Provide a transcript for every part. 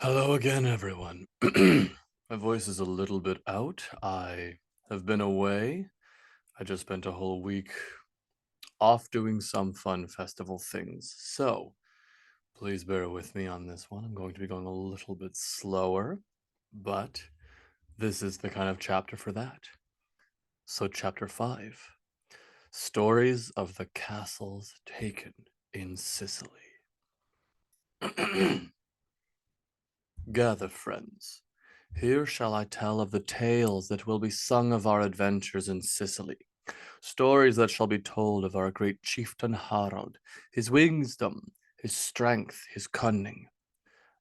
Hello again, everyone. My voice is a little bit out. I have been away. I just spent a whole week off doing some fun festival things. So, please bear with me on this one. I'm going to be going a little bit slower, but this is the kind of chapter for that. So, chapter 5, Stories of the Castles Taken in Sicily. Gather, friends. Here shall I tell of the tales that will be sung of our adventures in Sicily, stories that shall be told of our great chieftain Harald, his wisdom, his strength, his cunning.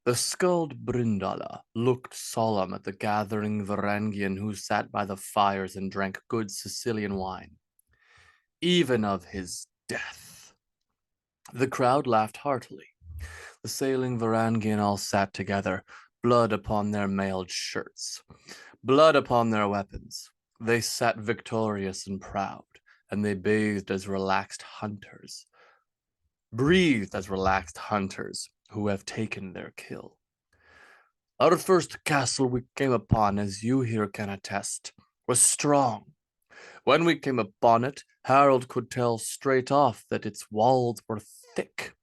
The skald Brindala looked solemn at the gathering Varangian who sat by the fires and drank good Sicilian wine, even of his death. The crowd laughed heartily. The sailing Varangian all sat together, blood upon their mailed shirts, blood upon their weapons. They sat victorious and proud, and they breathed as relaxed hunters who have taken their kill. Our first castle we came upon, as you here can attest, was strong. When we came upon it, Harold could tell straight off that its walls were thick,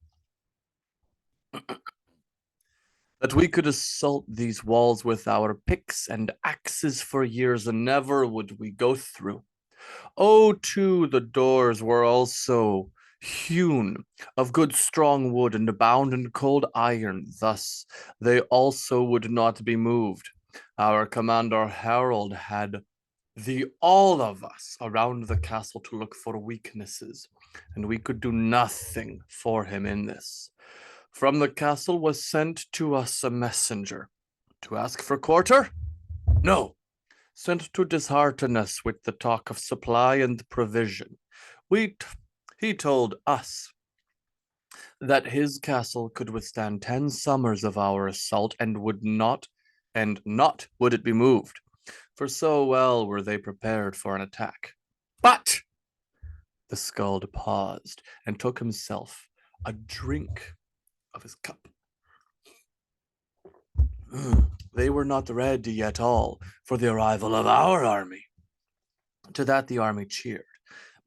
that we could assault these walls with our picks and axes for years, and never would we go through. Oh, too, the doors were also hewn of good strong wood and bound in cold iron. Thus they also would not be moved. Our commander Harold had all of us around the castle to look for weaknesses, and we could do nothing for him in this. From the castle was sent to us a messenger to ask for quarter? No, sent to dishearten us with the talk of supply and provision. He told us that his castle could withstand 10 summers of our assault and not would it be moved, for so well were they prepared for an attack. But the skald paused and took himself a drink of his cup. They were not ready at all for the arrival of our army. To that the army cheered.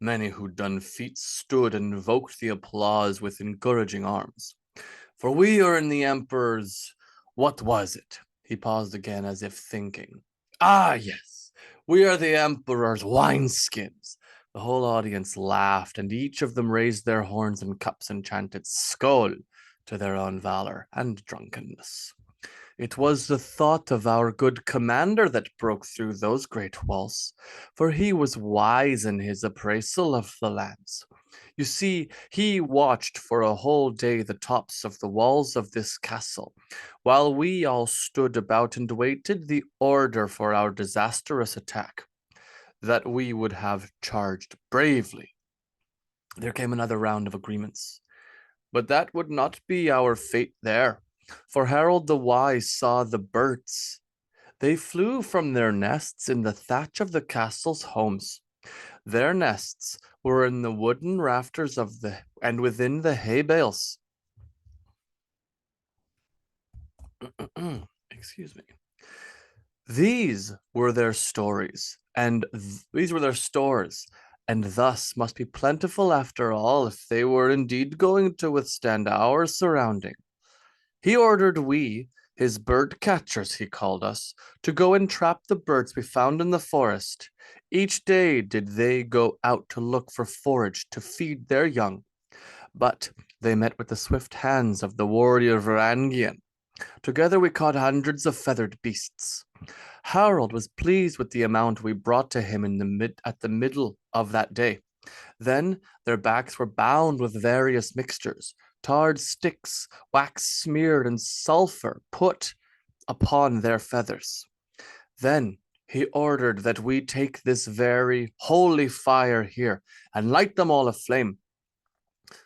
Many who'd done feats stood and invoked the applause with encouraging arms. For we are in the Emperor's. What was it? He paused again as if thinking. Ah, yes, we are the Emperor's wineskins. The whole audience laughed, and each of them raised their horns and cups and chanted Skål to their own valor and drunkenness. It was the thought of our good commander that broke through those great walls, for he was wise in his appraisal of the lands. You see, he watched for a whole day the tops of the walls of this castle, while we all stood about and waited the order for our disastrous attack, that we would have charged bravely. There came another round of agreements, but that would not be our fate there. For Harold the Wise saw the birds. They flew from their nests in the thatch of the castle's homes. Their nests were in the wooden rafters and within the hay bales. Excuse me. These were their stories, and these were their stores, and thus must be plentiful after all if they were indeed going to withstand our surrounding. He ordered we, his bird catchers, he called us, to go and trap the birds we found in the forest. Each day did they go out to look for forage to feed their young, but they met with the swift hands of the warrior Varangian. Together we caught hundreds of feathered beasts. Harold was pleased with the amount we brought to him at the middle of that day. Then their backs were bound with various mixtures, tarred sticks, wax smeared, and sulphur put upon their feathers. Then he ordered that we take this very holy fire here and light them all aflame.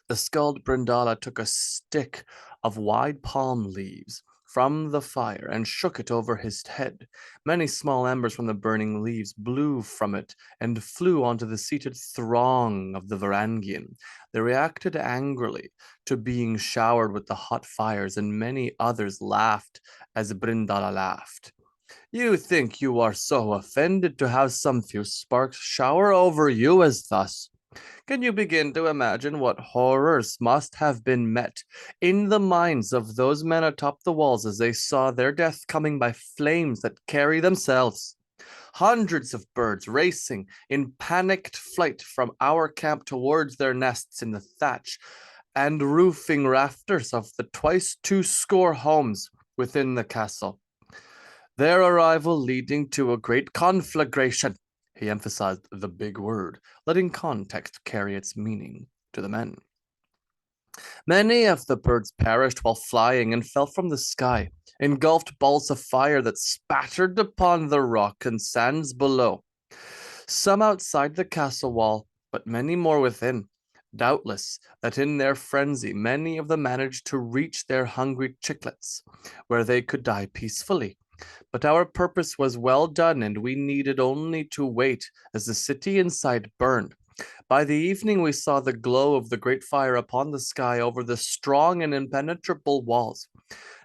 The skald Brindala took a stick of wide palm leaves, from the fire and shook it over his head. Many small embers from the burning leaves blew from it and flew onto the seated throng of the Varangian. They reacted angrily to being showered with the hot fires, and many others laughed as Brindala laughed. You think you are so offended to have some few sparks shower over you as thus? Can you begin to imagine what horrors must have been met in the minds of those men atop the walls as they saw their death coming by flames that carry themselves? Hundreds of birds racing in panicked flight from our camp towards their nests in the thatch and roofing rafters of the twice 2 score homes within the castle. Their arrival leading to a great conflagration. He emphasized the big word, letting context carry its meaning to the men. Many of the birds perished while flying and fell from the sky, engulfed balls of fire that spattered upon the rock and sands below. Some outside the castle wall, but many more within. Doubtless that in their frenzy, many of them managed to reach their hungry chicklets, where they could die peacefully. But our purpose was well done, and we needed only to wait as the city inside burned. By the evening, we saw the glow of the great fire upon the sky over the strong and impenetrable walls.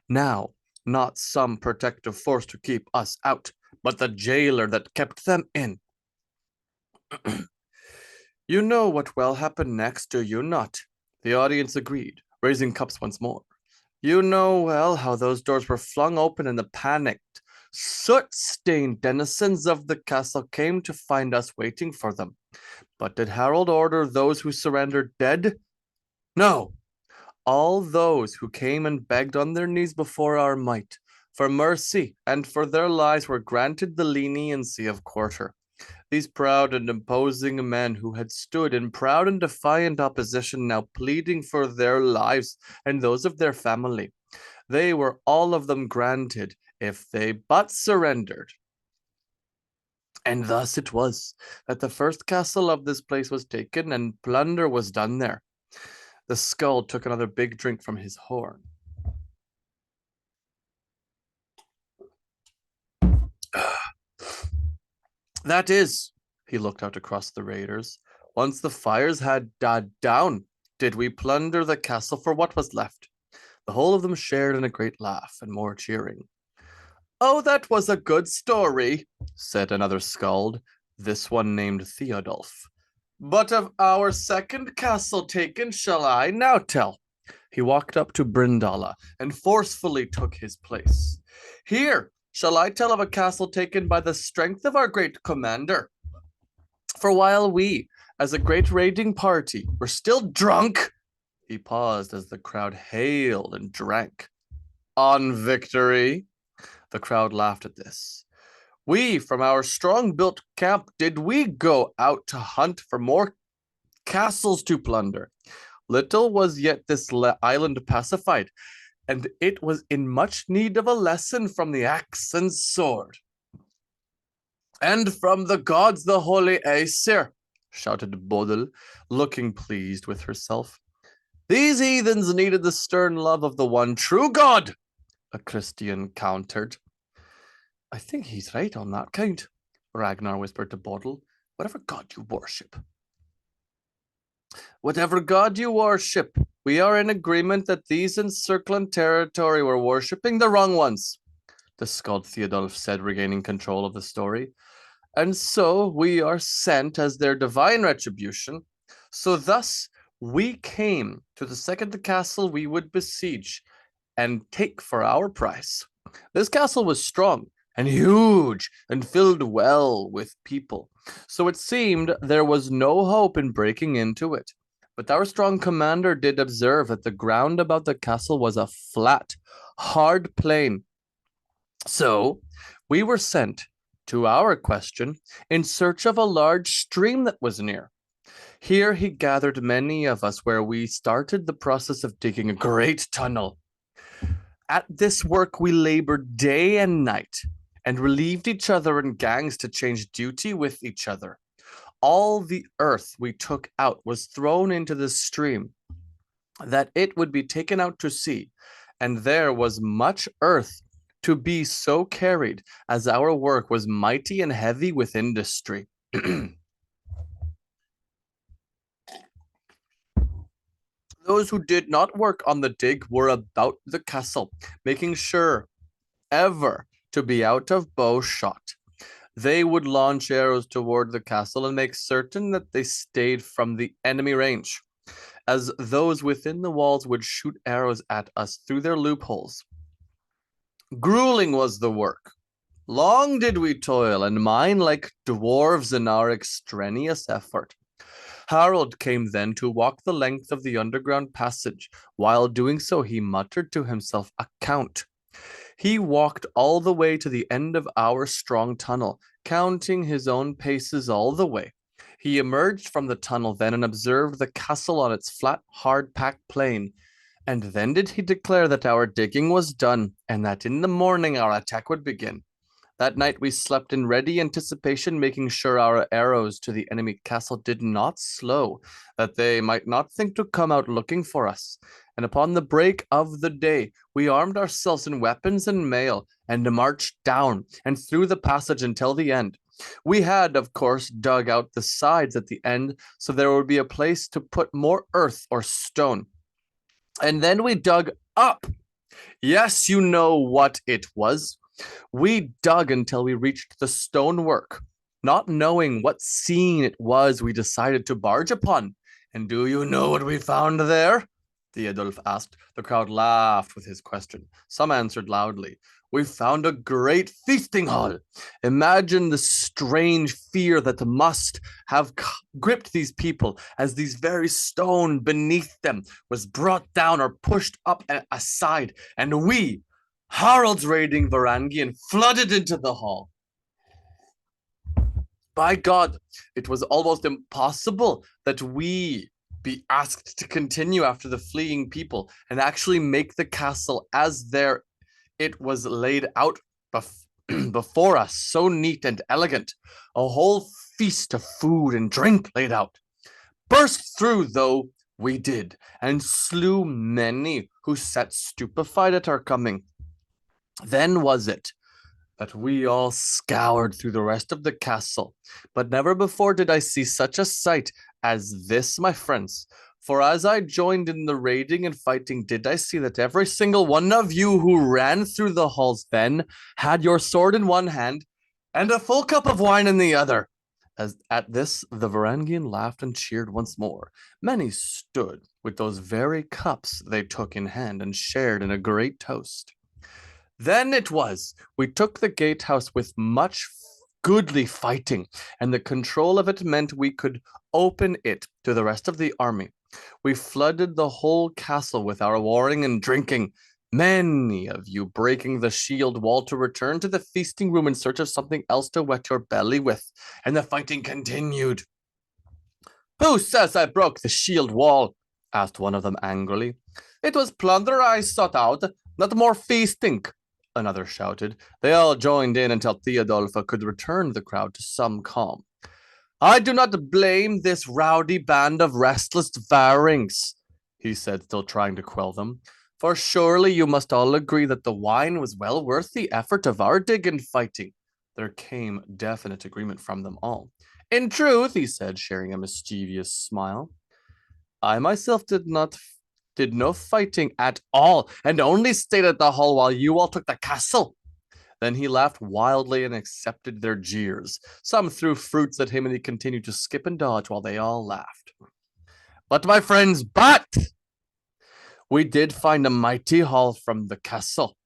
Now, not some protective force to keep us out, but the jailer that kept them in. You know what will happen next, do you not? The audience agreed, raising cups once more. You know well how those doors were flung open and the panicked, soot-stained denizens of the castle came to find us waiting for them. But did Harold order those who surrendered dead? No. All those who came and begged on their knees before our might, for mercy and for their lives were granted the leniency of quarter. These proud and imposing men who had stood in proud and defiant opposition now pleading for their lives and those of their family. They were all of them granted if they but surrendered. And thus it was that the first castle of this place was taken and plunder was done there. The skull took another big drink from his horn. That is, he looked out across the raiders, once the fires had died down, did we plunder the castle for what was left? The whole of them shared in a great laugh and more cheering. Oh, that was a good story, said another skald, this one named Theodulf. But of our second castle taken shall I now tell. He walked up to Brindala and forcefully took his place. Here, shall I tell of a castle taken by the strength of our great commander? For while we, as a great raiding party, were still drunk, he paused as the crowd hailed and drank. On victory, the crowd laughed at this. We, from our strong-built camp, did we go out to hunt for more castles to plunder. Little was yet this island pacified, and it was in much need of a lesson from the axe and sword. And from the gods the holy Aesir, shouted Bodil, looking pleased with herself. These heathens needed the stern love of the one true God, a Christian countered. I think he's right on that count, Ragnar whispered to Bodil. Whatever god you worship. Whatever god you worship, we are in agreement that these encircling territory were worshipping the wrong ones, the Skald Theodulf said, regaining control of the story. And so we are sent as their divine retribution. So thus we came to the second castle we would besiege and take for our price. This castle was strong and huge and filled well with people. So it seemed there was no hope in breaking into it. But our strong commander did observe that the ground about the castle was a flat, hard plain. So we were sent, to our question, in search of a large stream that was near. Here he gathered many of us where we started the process of digging a great tunnel. At this work we labored day and night and relieved each other in gangs to change duty with each other. All the earth we took out was thrown into the stream, that it would be taken out to sea, and there was much earth to be so carried, as our work was mighty and heavy with industry. Those who did not work on the dig were about the castle, making sure ever to be out of bow shot. They would launch arrows toward the castle and make certain that they stayed from the enemy range, as those within the walls would shoot arrows at us through their loopholes. Grueling was the work. Long did we toil and mine like dwarves in our extraneous effort. Harold came then to walk the length of the underground passage. While doing so, he muttered to himself a count. He walked all the way to the end of our strong tunnel, counting his own paces all the way. He emerged from the tunnel then and observed the castle on its flat, hard-packed plain. And then did he declare that our digging was done, and that in the morning our attack would begin. That night we slept in ready anticipation, making sure our arrows to the enemy castle did not slow, that they might not think to come out looking for us. And upon the break of the day, we armed ourselves in weapons and mail, and marched down and through the passage until the end. We had, of course, dug out the sides at the end, so there would be a place to put more earth or stone. And then we dug up. Yes, you know what it was. We dug until we reached the stonework. Not knowing what scene it was, we decided to barge upon. And do you know what we found there? Theodulf asked. The crowd laughed with his question. Some answered loudly. We found a great feasting hall. Imagine the strange fear that must have gripped these people as these very stone beneath them was brought down or pushed up and aside, and we, Harold's raiding Varangian, flooded into the hall. By God, it was almost impossible that we be asked to continue after the fleeing people and actually make the castle as there it was laid out before us, so neat and elegant, a whole feast of food and drink laid out. Burst through, though, we did, and slew many who sat stupefied at our coming. Then was it that we all scoured through the rest of the castle, but never before did I see such a sight as this, my friends. For as I joined in the raiding and fighting, did I see that every single one of you who ran through the halls then had your sword in one hand and a full cup of wine in the other. As at this, the Varangian laughed and cheered once more. Many stood with those very cups they took in hand and shared in a great toast. Then it was we took the gatehouse with much goodly fighting, and the control of it meant we could open it to the rest of the army. We flooded the whole castle with our warring and drinking, many of you breaking the shield wall to return to the feasting room in search of something else to wet your belly with, and the fighting continued. Who says I broke the shield wall? Asked one of them angrily. It was plunder I sought out, not more feasting, another shouted. They all joined in until Theodulf could return the crowd to some calm. I do not blame this rowdy band of restless Varings, he said, still trying to quell them. For surely you must all agree that the wine was well worth the effort of our dig and fighting. There came definite agreement from them all. In truth, he said, sharing a mischievous smile, I myself did no fighting at all, and only stayed at the hall while you all took the castle. Then he laughed wildly and accepted their jeers. Some threw fruits at him, and he continued to skip and dodge while they all laughed. But my friends, we did find a mighty haul from the castle.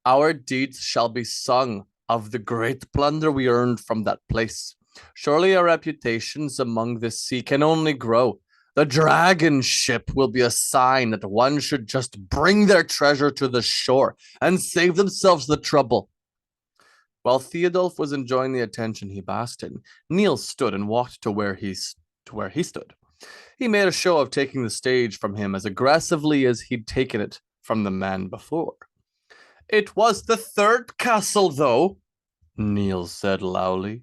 Our deeds shall be sung of the great plunder we earned from that place. Surely our reputations among the sea can only grow. The dragon ship will be a sign that one should just bring their treasure to the shore and save themselves the trouble. While Theodulf was enjoying the attention he basked in, Niels stood and walked to where he stood. He made a show of taking the stage from him as aggressively as he'd taken it from the man before. It was the third castle, though, Niels said loudly,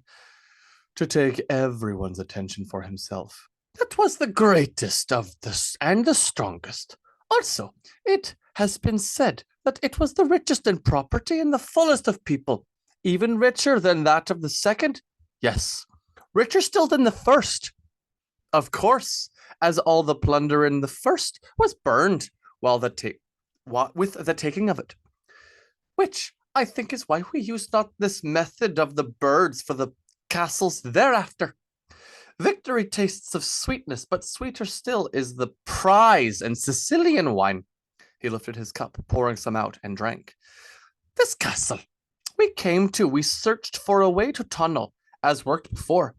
to take everyone's attention for himself. That was the greatest of this and the strongest. Also, it has been said that it was the richest in property and the fullest of people, even richer than that of the second. Yes, richer still than the first. Of course, as all the plunder in the first was burned while with the taking of it, which I think is why we use not this method of the birds for the castles thereafter. Victory tastes of sweetness, but sweeter still is the prize and Sicilian wine. He lifted his cup, pouring some out, and drank. This castle we searched for a way to tunnel, as worked before.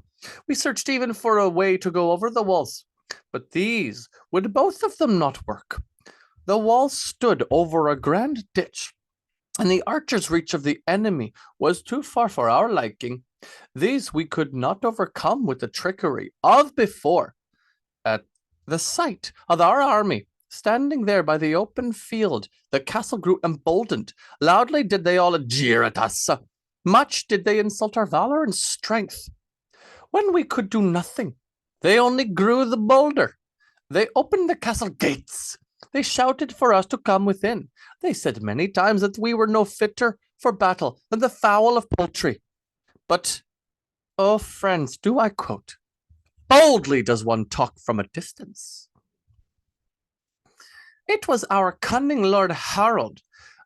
We searched even for a way to go over the walls, but these would both of them not work. The walls stood over a grand ditch, and the archer's reach of the enemy was too far for our liking. These we could not overcome with the trickery of before. At the sight of our army standing there by the open field, the castle grew emboldened. Loudly did they all jeer at us. Much did they insult our valor and strength. When we could do nothing, they only grew the bolder. They opened the castle gates. They shouted for us to come within. They said many times that we were no fitter for battle than the fowl of poultry. But, oh friends, do I quote, boldly does one talk from a distance. It was our cunning Lord Harold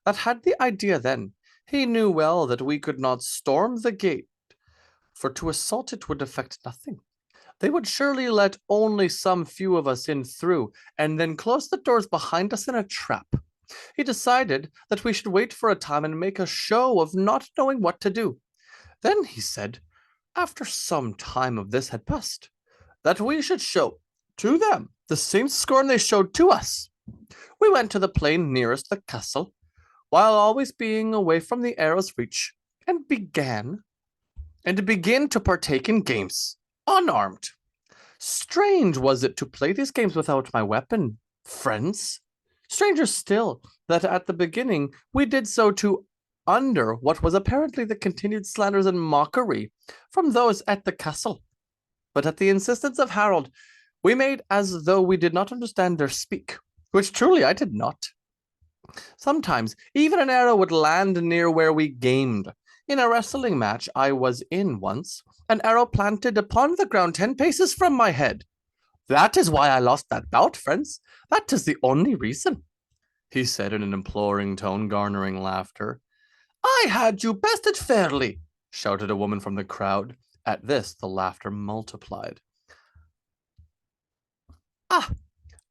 that had the idea then. He knew well that we could not storm the gate, for to assault it would effect nothing. They would surely let only some few of us in through, and then close the doors behind us in a trap. He decided that we should wait for a time and make a show of not knowing what to do. Then he said, after some time of this had passed, that we should show to them the same scorn they showed to us. We went to the plain nearest the castle, while always being away from the arrow's reach, and begin to partake in games, unarmed. Strange was it to play these games without my weapon, friends. Stranger still that at the beginning we did so to under what was apparently the continued slanders and mockery from those at the castle. But at the insistence of Harold, we made as though we did not understand their speak, which truly I did not. Sometimes even an arrow would land near where we gamed. In a wrestling match I was in once, an arrow planted upon the ground 10 paces from my head. That is why I lost that bout, friends. That is the only reason, he said in an imploring tone, garnering laughter. I had you bested fairly, shouted a woman from the crowd. At this, the laughter multiplied. Ah,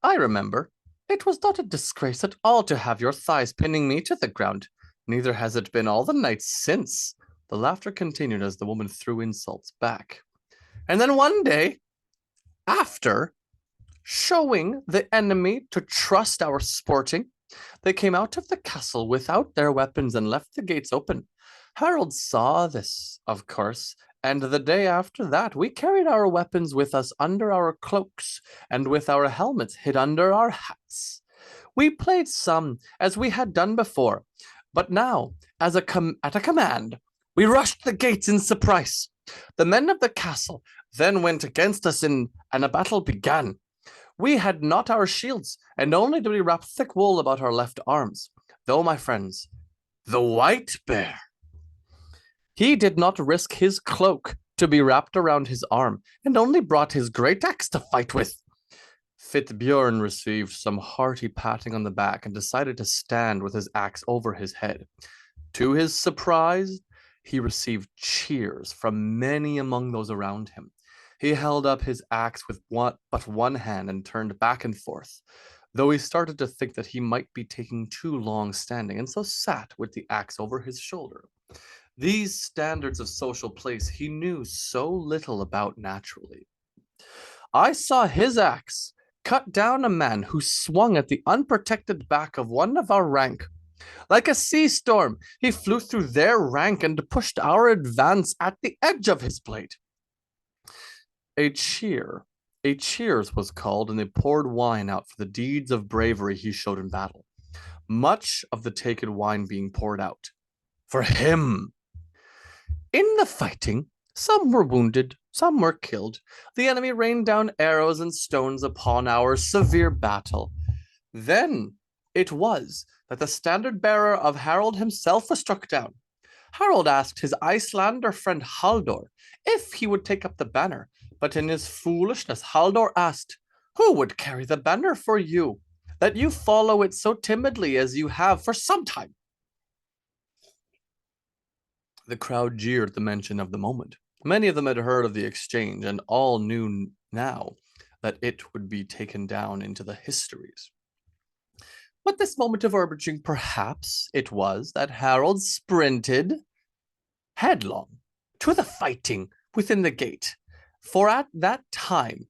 I remember. It was not a disgrace at all to have your thighs pinning me to the ground. Neither has it been all the nights since. The laughter continued as the woman threw insults back. And then one day, after showing the enemy to trust our sporting, they came out of the castle without their weapons and left the gates open. Harold saw this, of course, and the day after that we carried our weapons with us under our cloaks and with our helmets hid under our hats. We played some as we had done before, but now, at a command, we rushed the gates in surprise. The men of the castle then went against us and a battle began. We had not our shields, and only did we wrap thick wool about our left arms. Though, my friends, the white bear, he did not risk his cloak to be wrapped around his arm, and only brought his great axe to fight with. Fitbjorn received some hearty patting on the back and decided to stand with his axe over his head. To his surprise, he received cheers from many among those around him. He held up his axe with but one hand and turned back and forth, though he started to think that he might be taking too long standing, and so sat with the axe over his shoulder. These standards of social place he knew so little about naturally. I saw his axe cut down a man who swung at the unprotected back of one of our rank. Like a sea storm, he flew through their rank and pushed our advance at the edge of his blade. A cheers was called, and they poured wine out for the deeds of bravery he showed in battle. Much of the taken wine being poured out for him. In the fighting, some were wounded, some were killed. The enemy rained down arrows and stones upon our severe battle. Then it was that the standard bearer of Harold himself was struck down. Harold asked his Icelander friend Haldor if he would take up the banner, but in his foolishness, Haldor asked, "Who would carry the banner for you, that you follow it so timidly as you have for some time?" The crowd jeered at the mention of the moment. Many of them had heard of the exchange, and all knew now that it would be taken down into the histories. But this moment of urging, perhaps it was that Harold sprinted headlong to the fighting within the gate. For at that time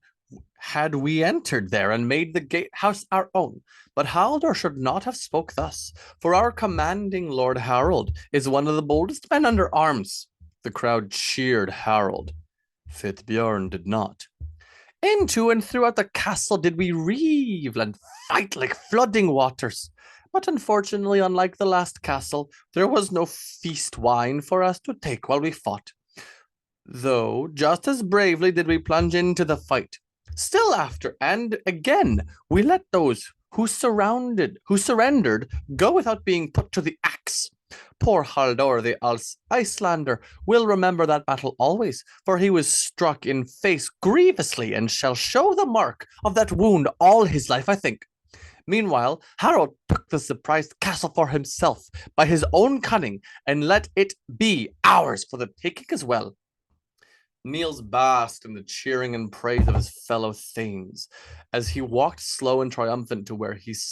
had we entered there and made the gatehouse our own. But Haldor should not have spoke thus, for our commanding Lord Harold is one of the boldest men under arms. The crowd cheered Harold. Fitbjorn did not. Into and throughout the castle did we revel and fight like flooding waters. But unfortunately, unlike the last castle, there was no feast wine for us to take while we fought. Though just as bravely did we plunge into the fight. Still after and again we let those who surrendered go without being put to the axe. Poor Haldor the Icelander will remember that battle always, for he was struck in face grievously and shall show the mark of that wound all his life, I think. Meanwhile, Harold took the surprised castle for himself by his own cunning and let it be ours for the taking as well. Niels basked in the cheering and praise of his fellow thanes as he walked slow and triumphant to where his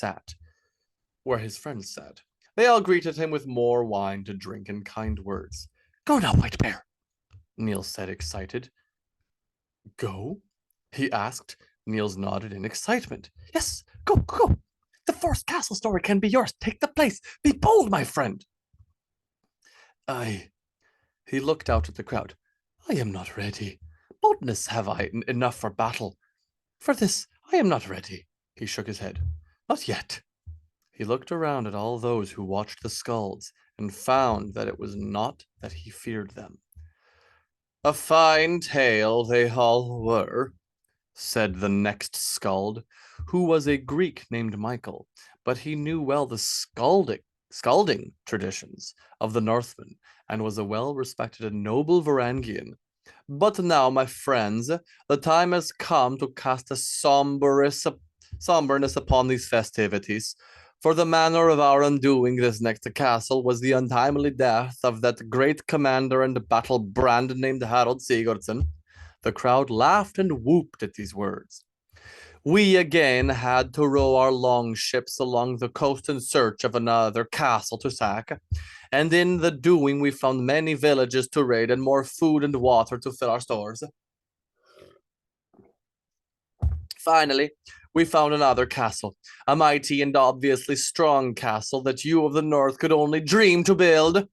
friends sat. They all greeted him with more wine to drink and kind words. "Go now, White Bear," Niels said, excited. "Go?" he asked. Niels nodded in excitement. "Yes, go, go. The fourth castle story can be yours. Take the place. Be bold, my friend." He looked out at the crowd. "I am not ready. Boldness have I enough for battle. For this I am not ready." He shook his head. "Not yet." He looked around at all those who watched the skalds and found that it was not that he feared them. "A fine tale they all were," said the next skald, who was a Greek named Michael, but he knew well the scalding traditions of the Northmen and was a well-respected and noble Varangian. "But now, my friends, the time has come to cast a somberness upon these festivities. For the manner of our undoing this next castle was the untimely death of that great commander and battle brand named Harold Sigurdsson." The crowd laughed and whooped at these words. "We again had to row our long ships along the coast in search of another castle to sack, and in the doing we found many villages to raid and more food and water to fill our stores. Finally, we found another castle, a mighty and obviously strong castle that you of the north could only dream to build."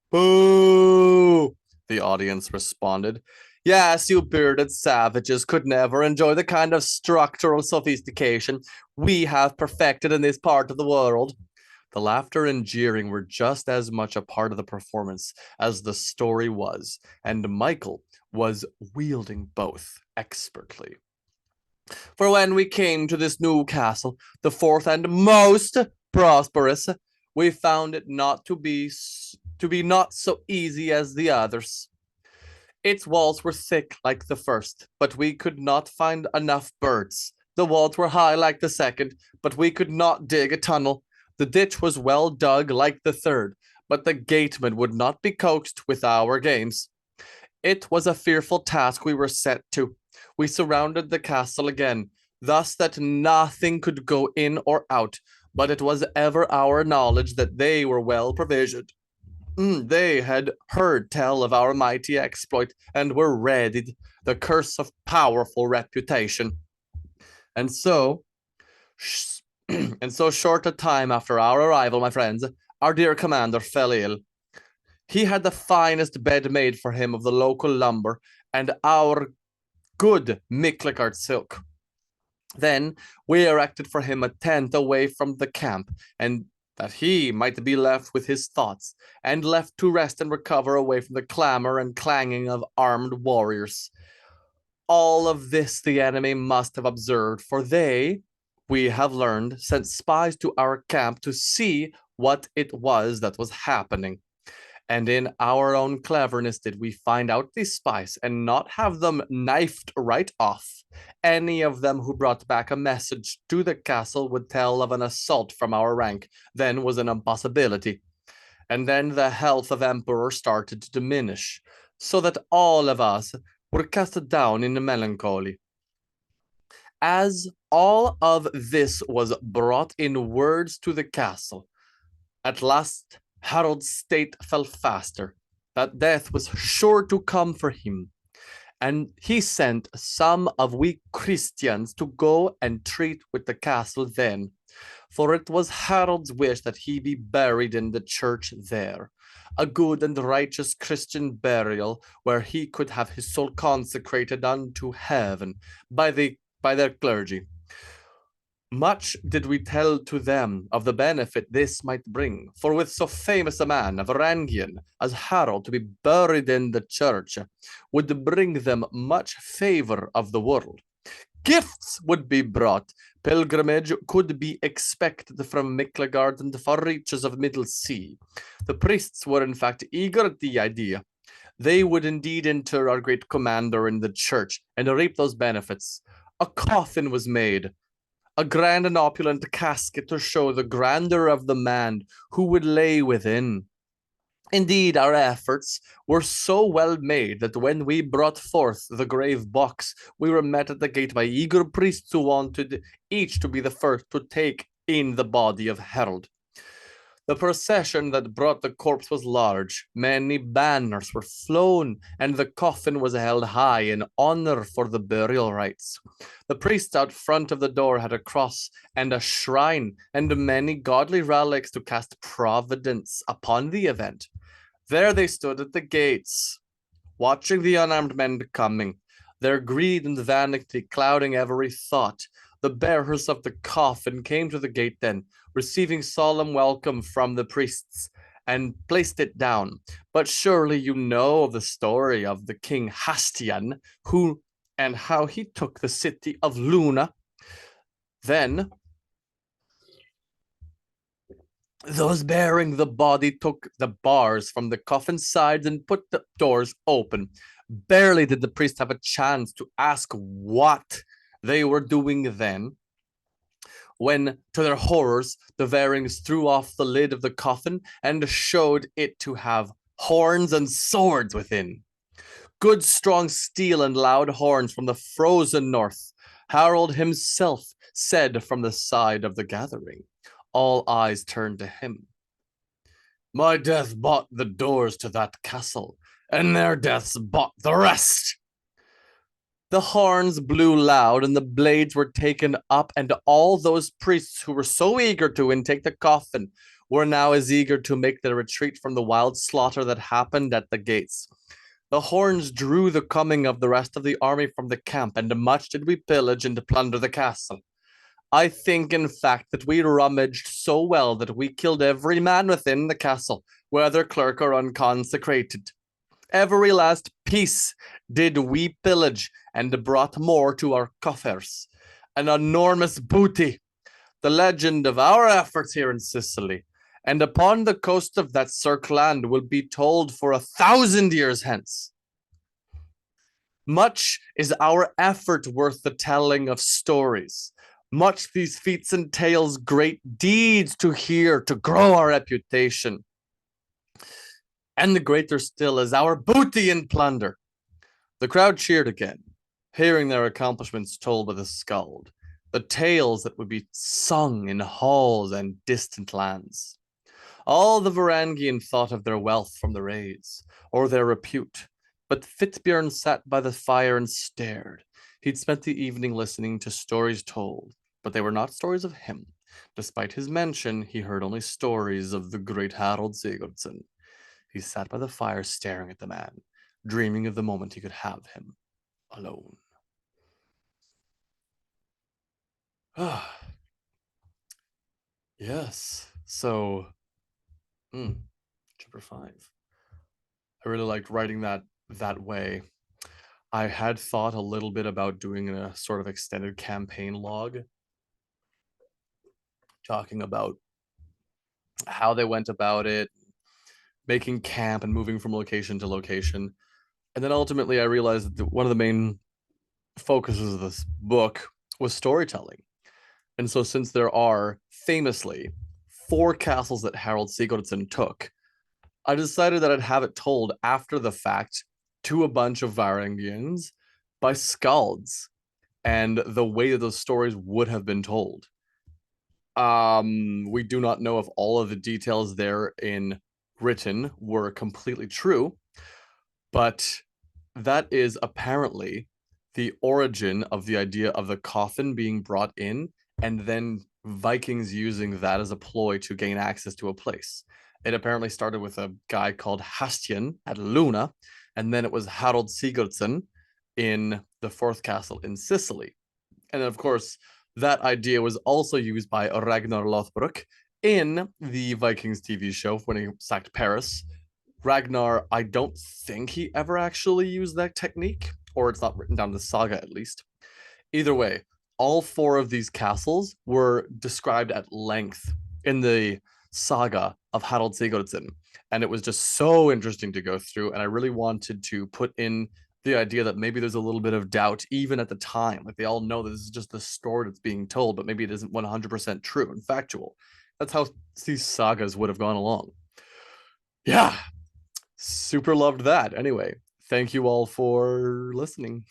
"Boo!" the audience responded. "Yes, you bearded savages could never enjoy the kind of structural sophistication we have perfected in this part of the world." The laughter and jeering were just as much a part of the performance as the story was, and Michael was wielding both expertly. "For when we came to this new castle, the fourth and most prosperous, we found it not to be not so easy as the others. Its walls were thick like the first, but we could not find enough birds. The walls were high like the second, but we could not dig a tunnel. The ditch was well dug like the third, but the gateman would not be coaxed with our games. It was a fearful task we were set to. We surrounded the castle again, thus that nothing could go in or out, but it was ever our knowledge that they were well provisioned. They had heard tell of our mighty exploit and were readied, the curse of powerful reputation. And so, and so short a time after our arrival, my friends, our dear commander fell ill. He had the finest bed made for him of the local lumber and our good Micklegard silk. Then we erected for him a tent away from the camp, and that he might be left with his thoughts, and left to rest and recover away from the clamor and clanging of armed warriors. All of this the enemy must have observed, for they we have learned, sent spies to our camp to see what it was that was happening. And in our own cleverness did we find out these spies and not have them knifed right off. Any of them who brought back a message to the castle would tell of an assault from our rank, then was an impossibility. And then the health of Emperor started to diminish, so that all of us were cast down in melancholy. As all of this was brought in words to the castle, at last Harold's state fell faster, that death was sure to come for him, and he sent some of we Christians to go and treat with the castle then, for it was Harold's wish that he be buried in the church there, a good and righteous Christian burial, where he could have his soul consecrated unto heaven by their clergy. Much did we tell to them of the benefit this might bring, for with so famous a man, a Varangian, as Harold to be buried in the church, would bring them much favor of the world. Gifts would be brought, pilgrimage could be expected from Miklagard and the far reaches of Middle Sea. The priests were in fact eager at the idea. They would indeed inter our great commander in the church and reap those benefits. A coffin was made, a grand and opulent casket to show the grandeur of the man who would lay within. Indeed, our efforts were so well made that when we brought forth the grave box, we were met at the gate by eager priests who wanted each to be the first to take in the body of Harold. The procession that brought the corpse was large. Many banners were flown, and the coffin was held high in honor for the burial rites. The priest out front of the door had a cross and a shrine and many godly relics to cast providence upon the event. There they stood at the gates, watching the unarmed men coming, their greed and vanity clouding every thought. The bearers of the coffin came to the gate then, receiving solemn welcome from the priests, and placed it down. But surely you know of the story of the king Hastian, who and how he took the city of Luna. Then those bearing the body took the bars from the coffin sides and put the doors open. Barely did the priest have a chance to ask what they were doing then, when, to their horrors, the Varings threw off the lid of the coffin and showed it to have horns and swords within. Good strong steel and loud horns from the frozen north. Harold himself said from the side of the gathering. All eyes turned to him. My death bought the doors to that castle, and their deaths bought the rest. The horns blew loud, and the blades were taken up, and all those priests who were so eager to intake the coffin were now as eager to make their retreat from the wild slaughter that happened at the gates. The horns drew the coming of the rest of the army from the camp, and much did we pillage and plunder the castle. I think, in fact, that we rummaged so well that we killed every man within the castle, whether clerk or unconsecrated. Every last piece did we pillage, and brought more to our coffers. An enormous booty, the legend of our efforts here in Sicily, and upon the coast of that Cirque land will be told for 1,000 years hence. Much is our effort worth the telling of stories. Much these feats and tales great deeds to hear to grow our reputation. And the greater still is our booty and plunder. The crowd cheered again, hearing their accomplishments told by the skald, the tales that would be sung in halls and distant lands. All the Varangian thought of their wealth from the raids, or their repute, but Fitbjorn sat by the fire and stared. He'd spent the evening listening to stories told, but they were not stories of him. Despite his mention, he heard only stories of the great Harold Sigurdsson. He sat by the fire staring at the man, dreaming of the moment he could have him alone. Yes. So, chapter 5. I really liked writing that way. I had thought a little bit about doing a sort of extended campaign log, talking about how they went about it, making camp and moving from location to location. And then ultimately, I realized that one of the main focuses of this book was storytelling. And so, since there are famously four castles that Harold Sigurdsson took, I decided that I'd have it told after the fact to a bunch of Varangians by skalds and the way that those stories would have been told. We do not know if all of the details there in written were completely true, but that is apparently the origin of the idea of the coffin being brought in and then Vikings using that as a ploy to gain access to a place. It apparently started with a guy called Hastian at Luna, and then it was Harold Sigurdsson in the fourth castle in Sicily. And of course, that idea was also used by Ragnar Lothbrok in the Vikings TV show when he sacked Paris. Ragnar, I don't think he ever actually used that technique, or it's not written down in the saga at least. Either way, all four of these castles were described at length in the saga of Harald Sigurdsson. And it was just so interesting to go through. And I really wanted to put in the idea that maybe there's a little bit of doubt, even at the time. Like they all know that this is just the story that's being told, but maybe it isn't 100% true and factual. That's how these sagas would have gone along. Yeah, super loved that. Anyway, thank you all for listening.